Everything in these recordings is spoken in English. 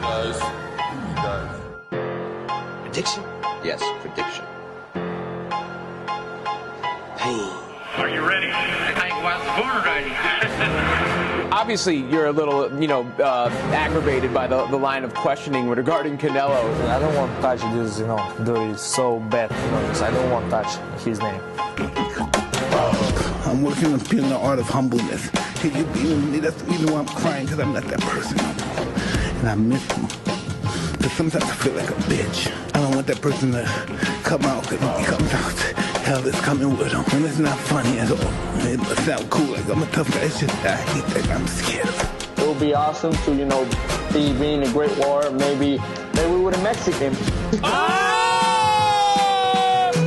does. He does. Prediction? Yes, prediction. Pain. Are you ready? I was born ready. Obviously, you're a little, aggravated by the line of questioning regarding Canelo. I don't want to touch this, dirty, so bad. I don't want to touch his name. I'm working on feeling the art of humbleness. Can you be with me? That's the reason why I'm crying, because I'm not that person no more. And I miss him. But sometimes I feel like a bitch. I don't want that person to come out, because if he comes out, hell is coming with him. And it's not funny at all. It must sound cool, like I'm a tough guy. It's just I hate that. I'm scared of it. It would be awesome to, being a great warrior. Maybe with a Mexican.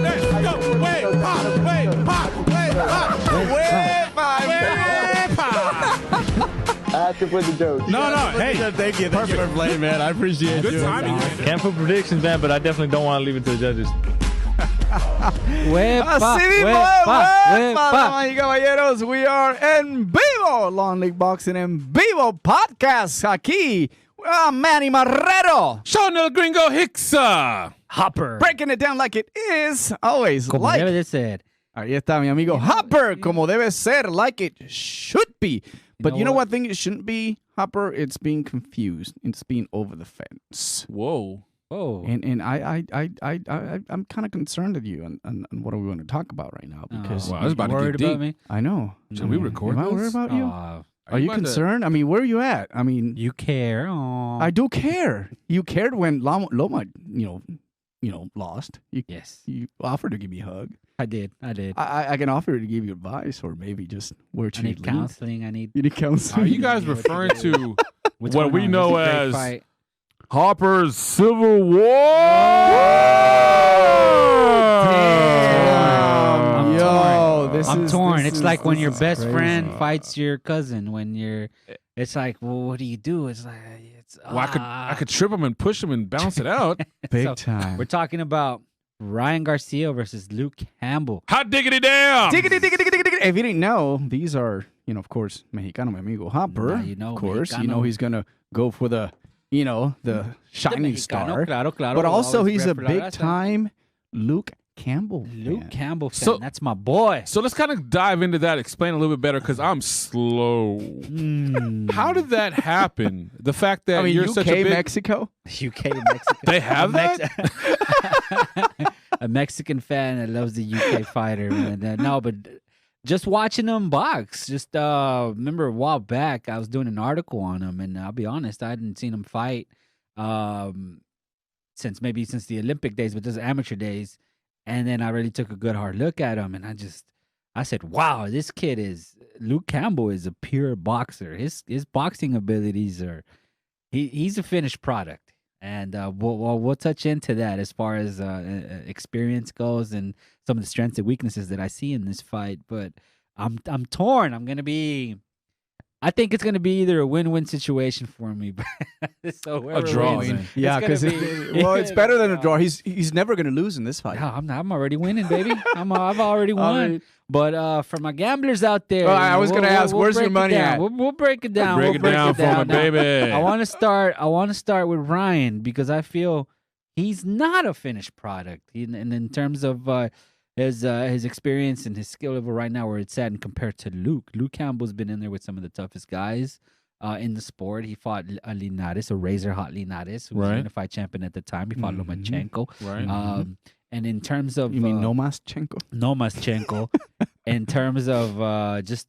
Let's go. Way pop, way pop, way pop, way pop, way pop. I have to put the joke. No, hey, thank you for playing, man. I appreciate it. Good timing. Can't put predictions, man, but I definitely don't want to leave it to the judges. Así mismo es, damas y caballeros. We are en vivo. Long League Boxing en vivo podcast aquí. Manny Marrero. Sean El Gringo Hicksa. Hopper. Breaking it down like it is. Always Como like. debe de ser. Ahí está mi amigo Hopper. Como debe ser, like it should be. But you know what thing it shouldn't be, Hopper? It's being confused. It's being over the fence. Whoa. Oh. And I'm kind of concerned with you on what are we going to talk about right now, because I was about to worried get deep. about me. I know. Should we record Am this? I worried about you? Are you about to- concerned? I mean, where are you at? I mean, You care. Aw. I do care. You cared when Loma, lost. Yes, You offered to give me a hug. I did. I can offer to give you advice, or maybe just where I to need lead. counseling. I need. You need counseling. Are you guys referring to What's what going we on? know This is a great as fight. Hopper's Civil War? I'm Yo, this I'm is torn. this It's is- like when this your is best crazy. friend fights your cousin. It's like, well, what do you do? It's like, Well, I could trip him and push him and bounce it out. Big So, time. We're talking about Ryan Garcia versus Luke Campbell. Hot diggity damn! Diggity, diggity, diggity, diggity. If you didn't know, these are, of course, Mexicano, mi amigo Hopper. Now you know, of course, Mexicano. he's gonna go for the, the shining Mexicano, star. claro, But we'll also, always he's a rep for la big raza. time Luke Campbell. Luke fan. Campbell fan. So- That's my boy. So let's kind of dive into that, explain a little bit better, because I'm slow. How did that happen? The fact that I mean, you're UK, such a big... Mexico. UK Mexican. They have that? A Mexican fan that loves the UK fighter, man. No, but just watching them box. Just remember a while back, I was doing an article on him, and I'll be honest, I hadn't seen him fight since the Olympic days, but those amateur days. And then I really took a good hard look at him, and I said, wow, this kid Luke Campbell is a pure boxer. His boxing abilities he's a finished product. And we'll touch into that as far as experience goes and some of the strengths and weaknesses that I see in this fight. But I'm torn. I think it's gonna be either a win-win situation for me. So A draw, wins, then. Yeah, because it's better than a draw. He's never gonna lose in this fight. No, I'm already winning, baby. I've already won. But for my gamblers out there, I was gonna ask, where's your break it money down. at? We'll break it down. Break it down for me, Now, baby. I want to start with Ryan because I feel he's not a finished product. And in terms of his experience and his skill level right now, where it's at, and compared to Luke Campbell's been in there with some of the toughest guys in the sport. He fought a Linares, a razor hot Linares, who was a Right. unified champion at the time. He fought Lomachenko. Right. And in terms of You mean Nomaschenko? Nomaschenko, in terms of just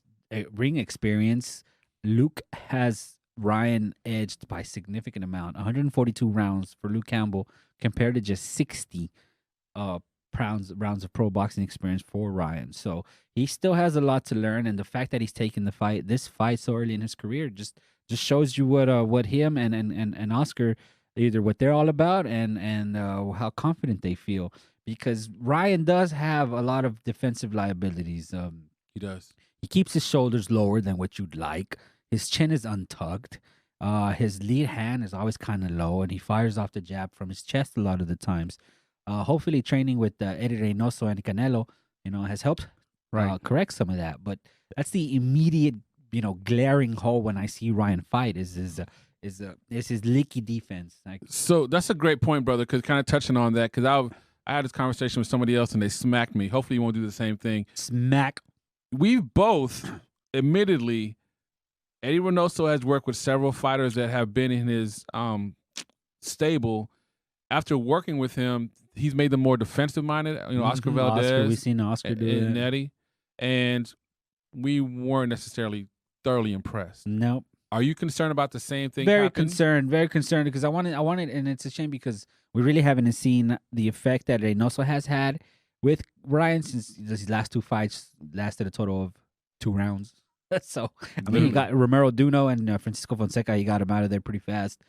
ring experience, Luke has Ryan edged by a significant amount. 142 rounds for Luke Campbell compared to just 60 rounds of pro boxing experience for Ryan. So he still has a lot to learn, and the fact that he's taking this fight so early in his career just shows you what him and Oscar, either what they're all about and how confident they feel. Because Ryan does have a lot of defensive liabilities. He does. He keeps his shoulders lower than what you'd like. His chin is untucked. His lead hand is always kind of low, and he fires off the jab from his chest a lot of the times. Hopefully, training with Eddie Reynoso and Canelo, has helped correct some of that. But that's the immediate, glaring hole when I see Ryan fight is is his leaky defense. Like, So that's a great point, brother, because kind of touching on that, because I had this conversation with somebody else and they smacked me. Hopefully you won't do the same thing. smack. We've both, admittedly, Eddie Reynoso has worked with several fighters that have been in his stable. After working with him, he's made them more defensive-minded. You know, Oscar Valdez. We've seen Oscar do and it. Eddie. And we weren't necessarily thoroughly impressed. Nope. Are you concerned about the same thing Very happening? concerned because I wanted, and it's a shame because we really haven't seen the effect that Reynoso has had with Ryan since his last 2 fights lasted a total of 2 rounds. So, I mean, he got Romero Duno and Francisco Fonseca, he got him out of there pretty fast.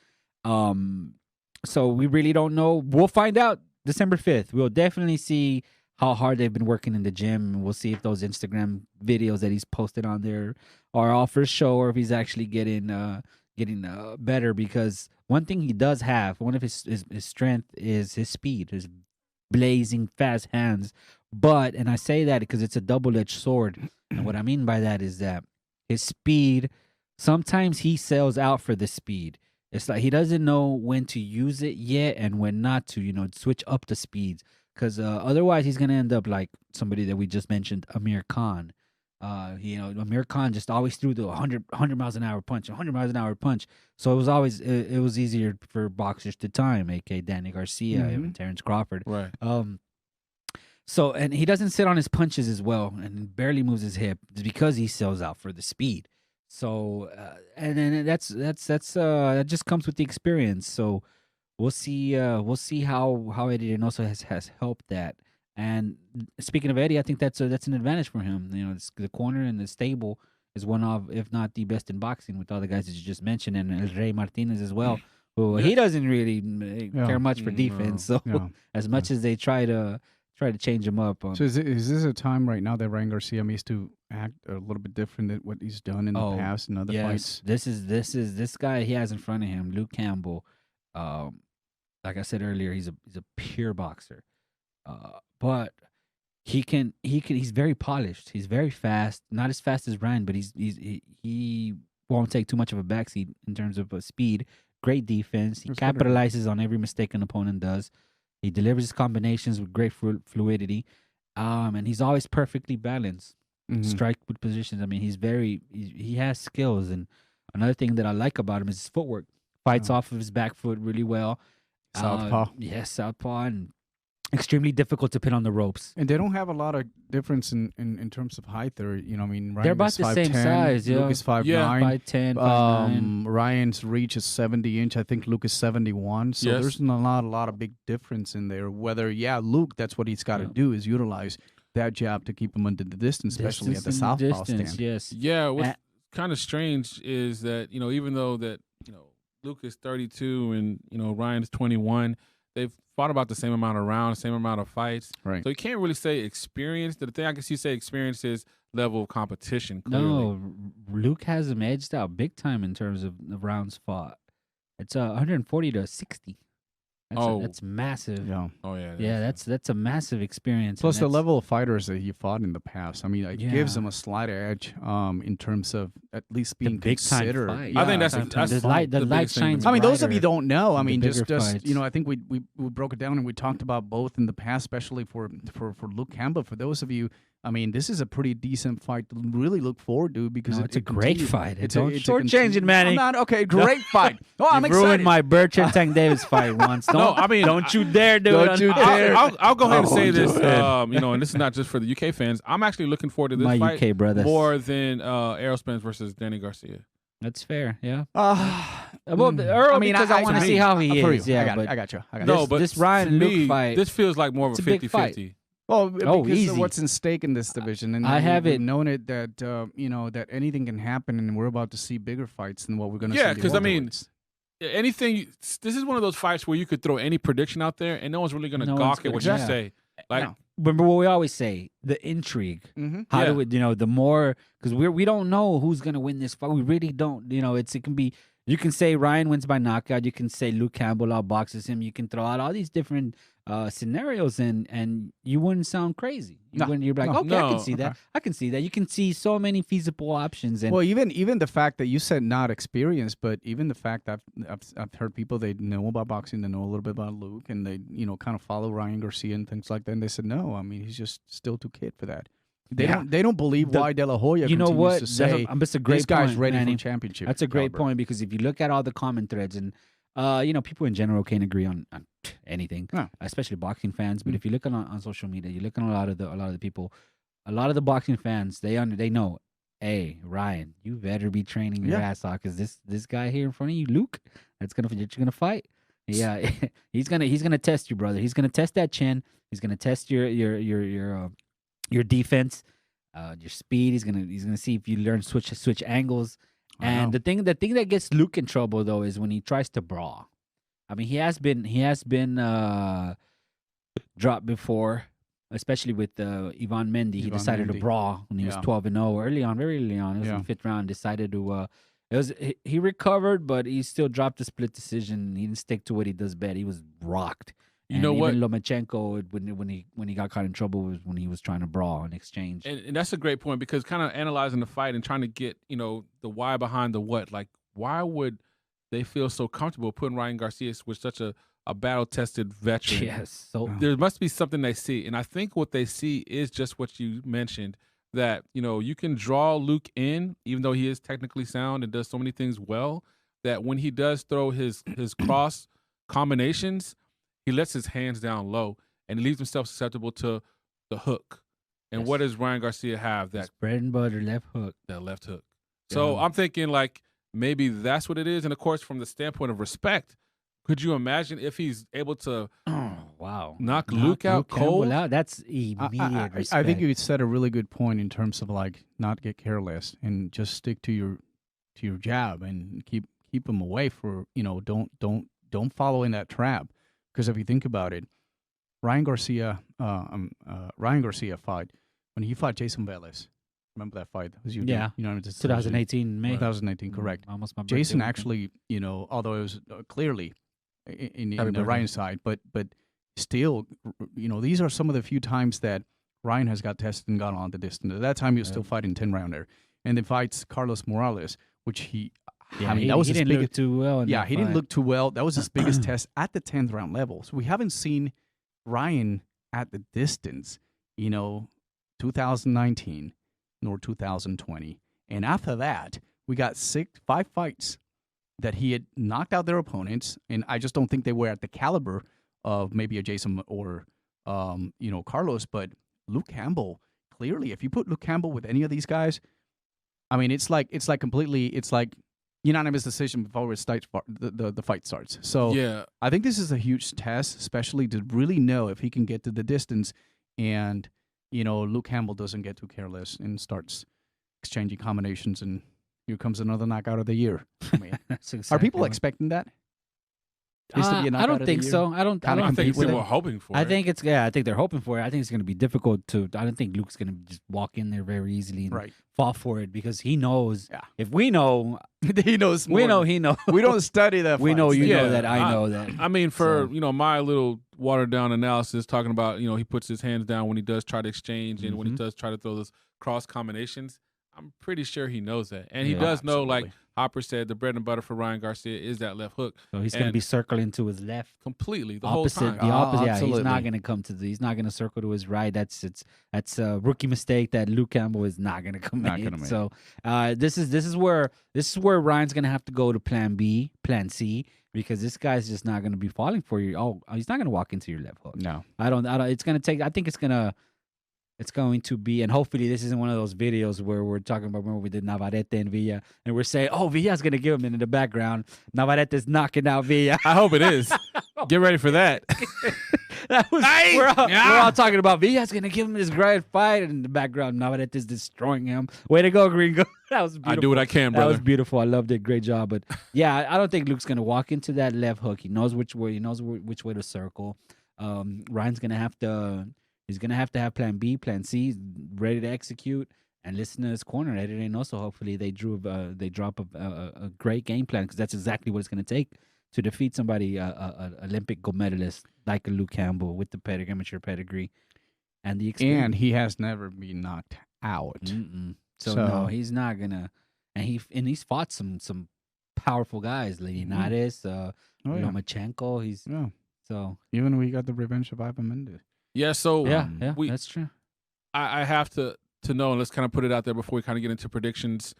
So we really don't know. We'll find out December 5th. We'll definitely see how hard they've been working in the gym. We'll see if those Instagram videos that he's posted on there are all for show or if he's actually getting better. Because one thing he does have, one of his strength is his speed, his blazing fast hands. But, and I say that because it's a double-edged sword. And what I mean by that is that his speed, sometimes he sells out for the speed. It's like he doesn't know when to use it yet and when not to, switch up the speeds. Because otherwise he's going to end up like somebody that we just mentioned, Amir Khan. Amir Khan just always threw the 100 miles an hour punch, 100 miles an hour punch. So it was always, it was easier for boxers to time, a.k.a. Danny Garcia and Terrence Crawford. Right. So, and he doesn't sit on his punches as well and barely moves his hip because he sells out for the speed. So, and then that just comes with the experience. So we'll see how Eddie Reynoso has helped that. And speaking of Eddie, I think that's an advantage for him. The corner and the stable is one of, if not the best in boxing, with all the guys that you just mentioned, and El Rey Martinez as well, who he doesn't really care much for defense. So as much as they try to change him up. So is this a time right now that Ryan Garcia needs to act a little bit different than what he's done in the past in other fights? This is this guy he has in front of him, Luke Campbell. Like I said earlier, he's a pure boxer. But he's very polished. He's very fast. Not as fast as Ryan, but he won't take too much of a backseat in terms of speed. Great defense. He capitalizes on every mistake an opponent does. He delivers his combinations with great fluidity. And he's always perfectly balanced. Strike with positions. I mean, he has skills. And another thing that I like about him is his footwork. Fights off of his back foot really well. Southpaw. Yes, southpaw, and extremely difficult to pin on the ropes. And they don't have a lot of difference in terms of height. Ryan they're about the same size. Yeah. Luke is 5'9". 5'10", 5'9". Ryan's reach is 70-inch. I think Luke is 71. So there's not a lot of big difference in there. Whether, Luke, that's what he's got to do is utilize that jab to keep him under the distance, especially at the southpaw stand. Yes. Yeah, what's kind of strange is that, even though that, Luke is 32 and, Ryan's 21, they've fought about the same amount of rounds, same amount of fights. Right. So you can't really say experience. The thing I guess you say experience is level of competition, clearly. No, Luke has him edged out big time in terms of the rounds fought. It's 140 to 60. That's massive. Yeah. Oh yeah. Yeah, that's a massive experience. Plus the level of fighters that he fought in the past. I mean, it gives him a slight edge in terms of at least being considered. I think that's the light shines. I mean, those of you don't know. I mean, just fights. I think we broke it down and we talked about both in the past, especially for Luke Campbell. For those of you, I mean, this is a pretty decent fight to really look forward to because it's a great fight. It's short-changing, Manny. Great fight. Oh, I'm excited. Ruined my Bertrand Tank Davis fight once. Don't you dare do it. Don't you dare. I'll go ahead and say this. And this is not just for the UK fans. I'm actually looking forward to this fight UK brothers. more than Errol Spence versus Danny Garcia. That's fair. Yeah. Earl, because I want to see how he is. Yeah, I got you. But this Ryan and Luke fight. This feels like more of a 50-50. Well, because easy. of what's in stake in this division, and we've known it that that anything can happen, and we're about to see bigger fights than what we're going to see. Yeah, because I mean, anything. This is one of those fights where you could throw any prediction out there, and no one's really going to gawk at what you say. Remember what we always say: the intrigue. How do we, the more because we don't know who's going to win this fight. We really don't. It can be. You can say Ryan wins by knockout. You can say Luke Campbell outboxes him. You can throw out all these different scenarios, and you wouldn't sound crazy. You're like, okay, I No. can see that. I can see that. You can see so many feasible options. And well, even the fact that you said not experienced, but even the fact that I've heard people they know about boxing, they know a little bit about Luke, and they kind of follow Ryan Garcia and things like that. And they said no, I mean he's just still too kid for that. They don't believe why De La Hoya. You know what? To say That's a great this guy's point, ready Manny. for championship. That's a great caliber. point, because if you look at all the comment threads, and people in general can't agree on anything, especially boxing fans. But if you look on social media, you look at a lot of the people, a lot of the boxing fans, they know, hey, Ryan, you better be training your ass off, because this guy here in front of you, Luke, you're gonna fight. Yeah, he's gonna test you, brother. He's gonna test that chin. He's gonna test your defense, your speed. He's gonna see if you learn switch angles. And the thing that gets Luke in trouble though is when he tries to brawl. I mean, he has been dropped before, especially with Ivan Mendy. He decided to brawl when he was 12-0 very early on. It was in the 5th round. Decided to. He recovered, but he still dropped a split decision. He didn't stick to what he does best. He was rocked. You know what? Lomachenko, when he got caught in trouble, was when he was trying to brawl and exchange. And that's a great point, because kind of analyzing the fight and trying to get, the why behind the what. Like, why would they feel so comfortable putting Ryan Garcia with such a battle-tested veteran? Yes. So there must be something they see. And I think what they see is just what you mentioned, that, you can draw Luke in, even though he is technically sound and does so many things well, that when he does throw his cross combinations, he lets his hands down low and he leaves himself susceptible to the hook. And what does Ryan Garcia have? That bread and butter left hook. That left hook. So I'm thinking like maybe that's what it is. And of course, from the standpoint of respect, could you imagine if he's able to knock Luke out cold? Out? That's immediate respect. I think you said a really good point in terms of like not get careless and just stick to your jab and keep him away for don't follow in that trap. Because if you think about it, Ryan Garcia fought when he fought Jason Velez. Remember that fight? It was 2018 May. 2018, correct. Almost my Jason birthday actually, although it was clearly in the Ryan side, but still, these are some of the few times that Ryan has got tested and gone on the distance. At that time, he was still fighting 10-rounder, and then fights Carlos Morales, which he didn't look too well. He didn't look too well. That was his biggest test at the 10th round level. So we haven't seen Ryan at the distance, 2019 nor 2020. And after that, we got 5 fights that he had knocked out their opponents, and I just don't think they were at the caliber of maybe a Jason or Carlos. But Luke Campbell, clearly, if you put Luke Campbell with any of these guys, I mean, it's like unanimous decision before the fight starts. So I think this is a huge test, especially to really know if he can get to the distance and, Luke Campbell doesn't get too careless and starts exchanging combinations, and here comes another knockout of the year. I mean, are people expecting that? I don't think so. I don't think they were hoping for it. I think they're hoping for it. I think it's going to be difficult I don't think Luke's going to just walk in there very easily and fall for it, because he knows. Yeah. If we know, he knows more. We know he knows. We don't study that. We know you know that. I know that. I mean, for my little watered down analysis, talking about he puts his hands down when he does try to exchange and when he does try to throw those cross combinations. I'm pretty sure he knows that, and he does know, like Hopper said, the bread and butter for Ryan Garcia is that left hook. So he's going to be circling to his left completely the opposite, whole time. The opposite. Yeah, he's not going to come to he's not going to circle to his right. That's a rookie mistake that Luke Campbell is not going to come in. So this is where Ryan's going to have to go to plan B, plan C, because this guy's just not going to be falling for you. Oh, he's not going to walk into your left hook. No, I don't. It's going to take. I think it's going to be, and hopefully this isn't one of those videos where we're talking about when we did Navarrete and Villa, and we're saying, oh, Villa's going to give him in the background. Navarrete's knocking out Villa. I hope it is. Get ready for that. We're all talking about Villa's going to give him this great fight, and in the background, Navarrete's destroying him. Way to go, Gringo. That was beautiful. I do what I can, brother. That was beautiful. I loved it. Great job. But yeah, I don't think Luke's going to walk into that left hook. He knows which way. He knows which way to circle. Ryan's going to have to... He's going to have plan B, plan C, ready to execute, and listen to his corner. And also, hopefully, they drop a great game plan, because that's exactly what it's going to take to defeat somebody, a Olympic gold medalist like a Luke Campbell with the amateur pedigree and the experience. And he has never been knocked out. So no, he's not gonna. And he's fought some powerful guys, Linares, Lomachenko. He's so even we got the revenge of Ivan Mendes. Yeah, so that's true. I have to know, and let's kind of put it out there before we kind of get into predictions.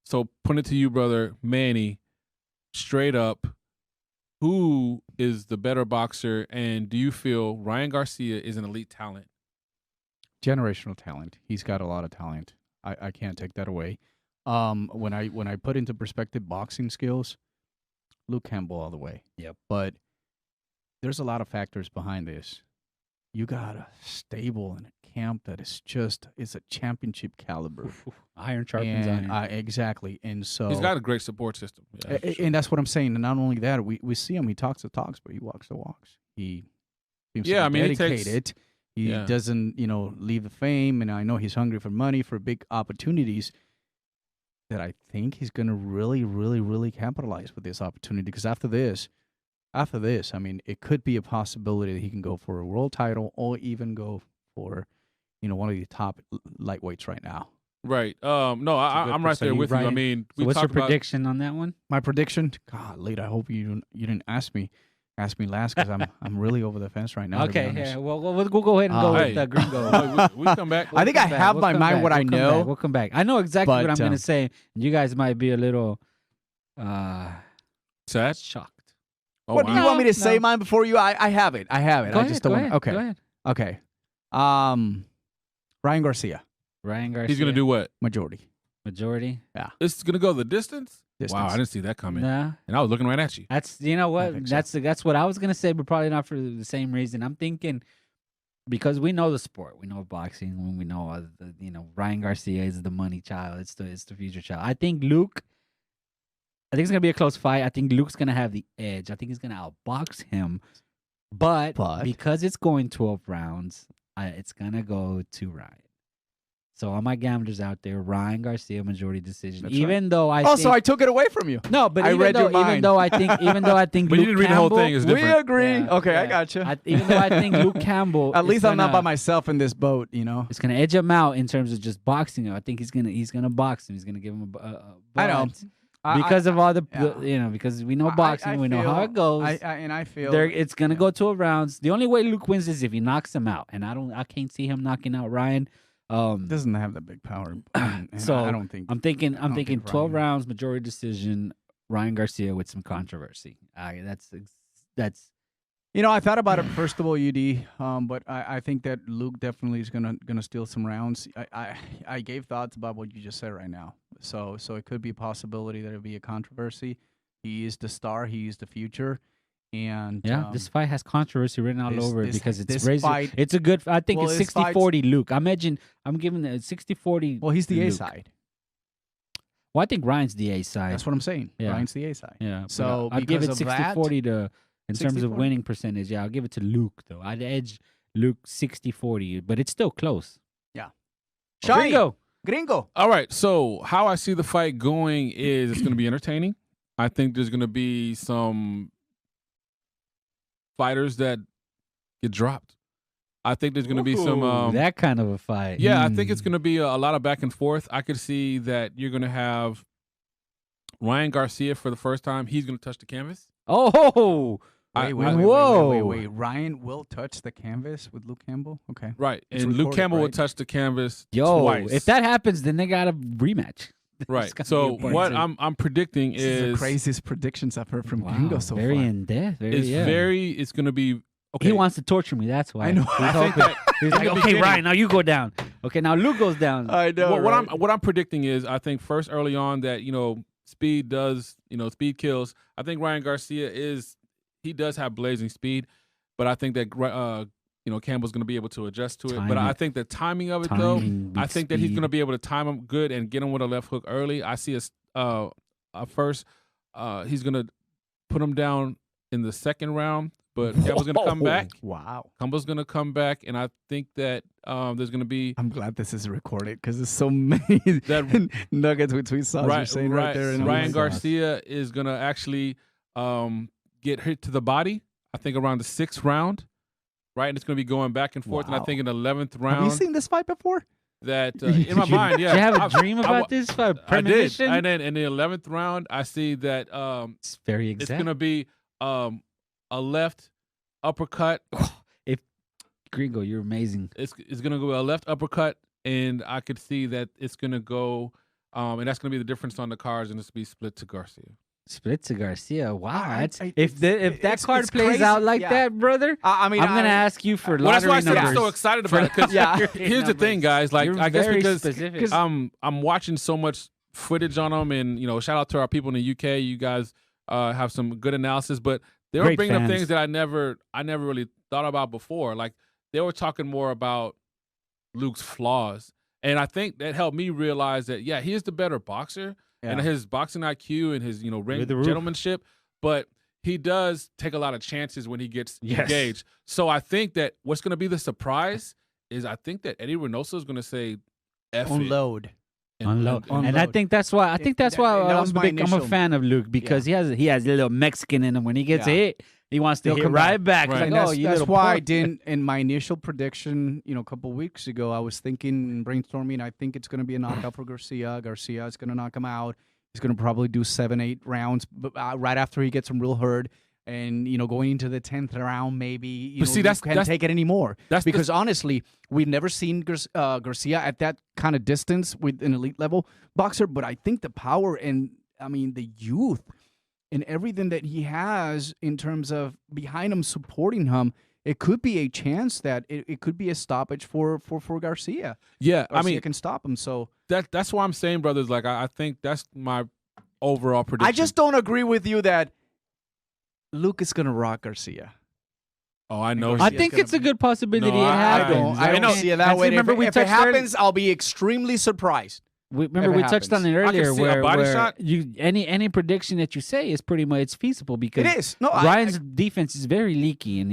So put it to you, brother Manny, straight up, who is the better boxer, and do you feel Ryan Garcia is an elite talent? Generational talent. He's got a lot of talent. I can't take that away. When I put into perspective boxing skills, Luke Campbell all the way. Yep. But there's a lot of factors behind this. You got a stable and a camp that is it's a championship caliber. Iron sharpens iron. Exactly. And so he's got a great support system. Yeah, and that's what I'm saying. And not only that, we see him. He talks the talks, but he walks the walks. He seems to be dedicated. He doesn't, leave the fame. And I know he's hungry for money, for big opportunities. That I think he's going to really, really, really capitalize with this opportunity. Because after this, I mean, it could be a possibility that he can go for a world title or even go for, one of the top lightweights right now. Right. No, I'm right there with you. I mean, what's your prediction on that one? My prediction? God, Late, I hope you didn't ask me last because I'm really over the fence right now. Okay, yeah. Well, we'll go ahead and go with the Gringo. we come back. I think I have my mind what I know. We'll come back. I know exactly what I'm going to say. You guys might be a little sad, shocked. Oh, what do you want me to say mine before you? I have it. I have it. Go I just ahead, don't want. Go ahead. Okay. Ryan Garcia. He's going to do what? Majority. Yeah. It's going to go the distance? Wow, I didn't see that coming. Nah. And I was looking right at you. That's what? That's what I was gonna say, but probably not for the same reason. I'm thinking because we know the sport, we know boxing, when we know Ryan Garcia is the money child, it's the future child. I think it's gonna be a close fight. I think Luke's gonna have the edge. I think he's gonna outbox him, but because it's going 12 rounds, it's gonna go to Ryan. So all my gamblers out there, Ryan Garcia majority decision. That's even right. though I I took it away from you. No, but even though I think but Luke you didn't read the whole thing. It's different. We agree. Yeah, okay, I got you. Even though I think Luke Campbell, at least I'm not by myself in this boat. It's gonna edge him out in terms of just boxing him. I think he's gonna box him. He's gonna give him a I know. Because of all the because we know boxing, we know how it goes. I feel it's gonna go 12 rounds. The only way Luke wins is if he knocks him out, and I can't see him knocking out Ryan. Doesn't have that big power. So I don't think. I'm thinking 12 rounds, majority decision. Ryan Garcia with some controversy. That's. I thought about it first of all, UD. But I think that Luke definitely is gonna steal some rounds. I gave thoughts about what you just said right now. So it could be a possibility that it'll be a controversy. He is the star. He is the future. And this fight has controversy written all over it because it's fight, it's a good. I think it's 60-40 Luke. I'm giving it 60-40. Well, he's the Luke. A side. Well, I think Ryan's the A side. That's what I'm saying. Yeah. Ryan's the A side. Yeah. So I'll give it 60-40 in terms of winning percentage. Yeah, I'll give it to Luke though. I'd edge Luke 60-40, but it's still close. Yeah. Gringo. All right. So how I see the fight going is it's going to be entertaining. I think there's going to be some fighters that get dropped. I think there's going to be some that kind of a fight. Yeah, I think it's going to be a lot of back and forth. I could see that you're going to have Ryan Garcia for the first time. He's going to touch the canvas. Oh, wait. Ryan will touch the canvas with Luke Campbell. Okay, right, and Luke Campbell will touch the canvas twice. If that happens, then they got a rematch. Right. So what I'm predicting is the craziest predictions I've heard from Gringo so very far. in depth. It's going to be okay. He wants to torture me. That's why. I know. He's like, okay, Ryan, now you go down. Okay, now Luke goes down. I know. What I'm predicting is I think first early on that speed does speed kills. I think Ryan Garcia does have blazing speed, but I think that Campbell's going to be able to adjust to it. But I think the timing of it, though, I think that he's going to be able to time him good and get him with a left hook early. I see first he's going to put him down in the second round, but Campbell's going to come back. Wow. Campbell's going to come back, and I think that there's going to be... I'm glad this is recorded because there's so many nuggets between sauce you're saying right there. Ryan Garcia is going to actually get hit to the body. I think around the 6th round, right? And it's going to be going back and forth. And I think in the 11th round. Have you seen this fight before? That in my mind, yeah. Do you have a dream about this fight? I did. And then in the 11th round, I see that it's very exact. It's going to be a left uppercut. If Gringo, you're amazing. It's going to go a left uppercut, and I could see that it's going to go, and that's going to be the difference on the cards, and it's be split to Garcia. Split to Garcia. Wow. If that card plays crazy. Out like that, brother, I'm going to ask you for lottery that's why I said numbers. I'm so excited about it. Because here's the thing, guys. Like, I guess because I'm watching so much footage on them, and shout out to our people in the UK. You guys have some good analysis, but they were bringing up things that I never really thought about before. Like, they were talking more about Luke's flaws, and I think that helped me realize that he is the better boxer. Yeah. And his boxing IQ and his, ring gentlemanship, but he does take a lot of chances when he gets engaged. So I think that what's going to be the surprise is I think that Eddie Reynoso is going to say, unload. Unload. And I think that's why I'm a fan of Luke, because he has a little Mexican in him. When he gets hit, he wants to hit right back. Right. Like, that's why I didn't, in my initial prediction, a couple weeks ago, I was thinking, brainstorming, I think it's going to be a knockout for Garcia. Garcia is going to knock him out. He's going to probably do 7-8 rounds right after he gets him real hurt. And, going into the 10th round, maybe, can't take it anymore. Because honestly, we've never seen Garcia at that kind of distance with an elite level boxer. But I think the power and, the youth and everything that he has in terms of behind him, supporting him, it could be a chance that it could be a stoppage for Garcia. Yeah, Garcia can stop him. So that's why I'm saying, brothers, like, I think that's my overall prediction. I just don't agree with you that Luke is going to rock Garcia. Oh, I know. I think it's a good possibility. I don't see it that way. Remember, if it happens, I'll be extremely surprised. We touched on it earlier, where any prediction that you say is pretty much feasible, because it is. Ryan's defense is very leaky, and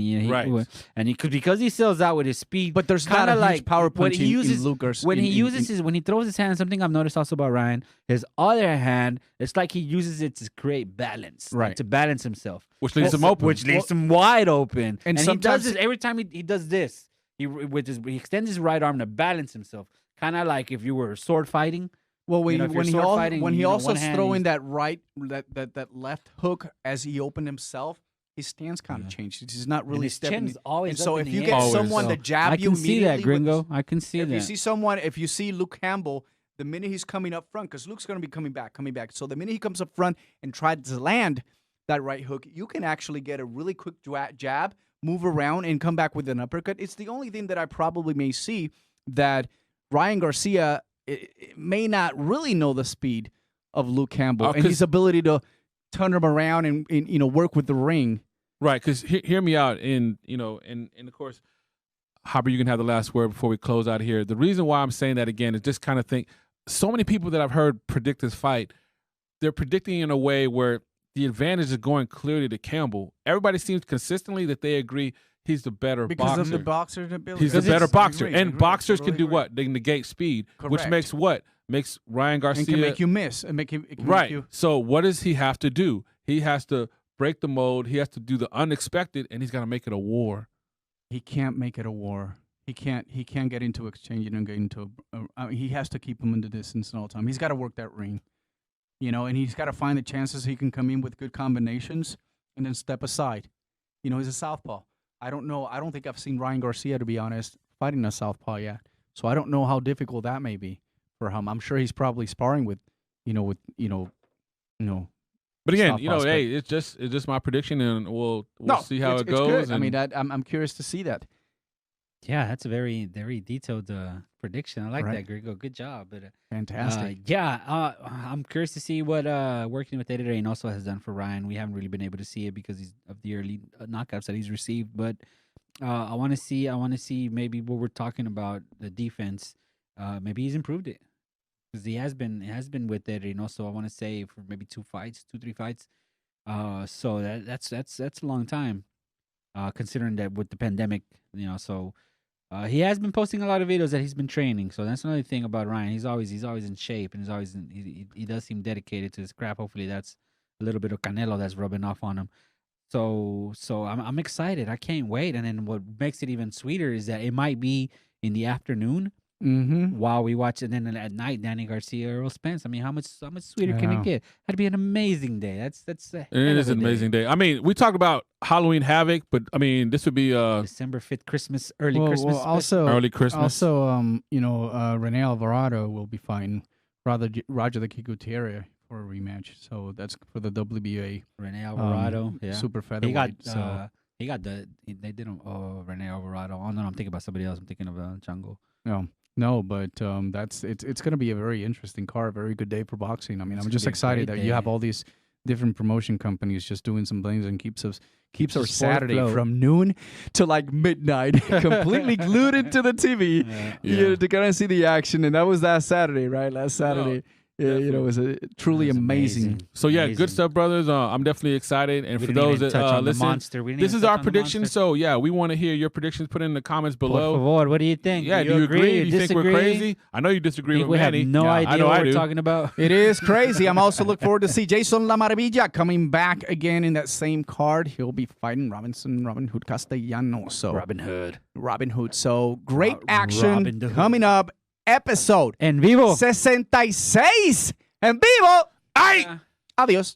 because he sells out with his speed. But there's not a huge power punch in Luke Garcia. When he throws his hand, something I've noticed also about Ryan, his other hand, it's like he uses it to create balance, to balance himself, which leaves him open, which leaves him wide open. And he does this every time he does this. He extends his right arm to balance himself. Kind of like if you were sword fighting. Well, when he also throwing that left hook as he opened himself, his stance kind of changed. He's not really stepping. And so if you get someone to jab you immediately, I can see that, Gringo. I can see that. If you see Luke Campbell, the minute he's coming up front, because Luke's going to be coming back. So the minute he comes up front and tries to land that right hook, you can actually get a really quick jab, move around, and come back with an uppercut. It's the only thing that I probably may see that Ryan Garcia may not really know the speed of Luke Campbell and his ability to turn him around and work with the ring. Right, because hear me out, and of course, Hopper, you can have the last word before we close out here. The reason why I'm saying that again is just kind of think, so many people that I've heard predict this fight, they're predicting in a way where the advantage is going clearly to Campbell. Everybody seems consistently that they agree he's the better boxer. Because of the boxer's ability. He's the better boxer. And boxers can do what? They negate speed, which makes what? Makes Ryan Garcia... And can make you miss. And make him right. So what does he have to do? He has to break the mold. He has to do the unexpected, and he's got to make it a war. He can't make it a war. He can't get into exchanging and get into... he has to keep him in the distance all the time. He's got to work that ring. And he's got to find the chances he can come in with good combinations and then step aside. He's a southpaw. I don't know. I don't think I've seen Ryan Garcia, to be honest, fighting a southpaw yet. So I don't know how difficult that may be for him. I'm sure he's probably sparring with. But again, hey, it's just my prediction, and we'll see how it goes. Good. I'm curious to see that. Yeah, that's a very, very detailed prediction. I like that, Gringo. Good job. But, fantastic. I'm curious to see what working with Eddie Reynoso has done for Ryan. We haven't really been able to see it because of the early knockouts that he's received. But I want to see maybe what we're talking about, the defense. Maybe he's improved it, because he has been with Eddie Reynoso. I want to say for maybe 2-3 fights. So that's a long time, considering that with the pandemic, so. He has been posting a lot of videos that he's been training, so that's another thing about Ryan. He's always in shape, and he does seem dedicated to his craft. Hopefully, that's a little bit of Canelo that's rubbing off on him. So I'm excited. I can't wait. And then what makes it even sweeter is that it might be in the afternoon while we watch it. And then at night, Danny Garcia, Earl Spence. I mean, how much sweeter can it get? That'd be an amazing day. That's it is an amazing day. I mean, we talked about Halloween Havoc, but I mean, this would be December 5th, Christmas, early Christmas. Well, also early Christmas. Also, Rene Alvarado will be fighting Roger the Kid Gutierrez for a rematch. So that's for the WBA. Rene Alvarado, super featherweight. They did him. Oh, Rene Alvarado. Oh no, I'm thinking about somebody else. I'm thinking of Django. No, but it's going to be a very interesting card, very good day for boxing. I mean, I'm just excited that you have all these different promotion companies just doing some things and keeps our Saturday from noon to like midnight completely glued into the TV to kind of see the action. And that was last Saturday, right? Last Saturday. It was truly amazing. So good stuff, brothers. I'm definitely excited. And for those that listen, this is our prediction. So we want to hear your predictions. Put it in the comments below. Por favor, what do you think? Yeah, do you agree? Do you think we're crazy? I know you disagree with Manny. We have no idea what we're talking about. It is crazy. I'm also looking forward to see Jason La Maravilla coming back again in that same card. He'll be fighting Robin Hood Castellano. So Robin Hood. So great action coming up. Episode EnVivo 66 en vivo. ¡Ay! Adiós.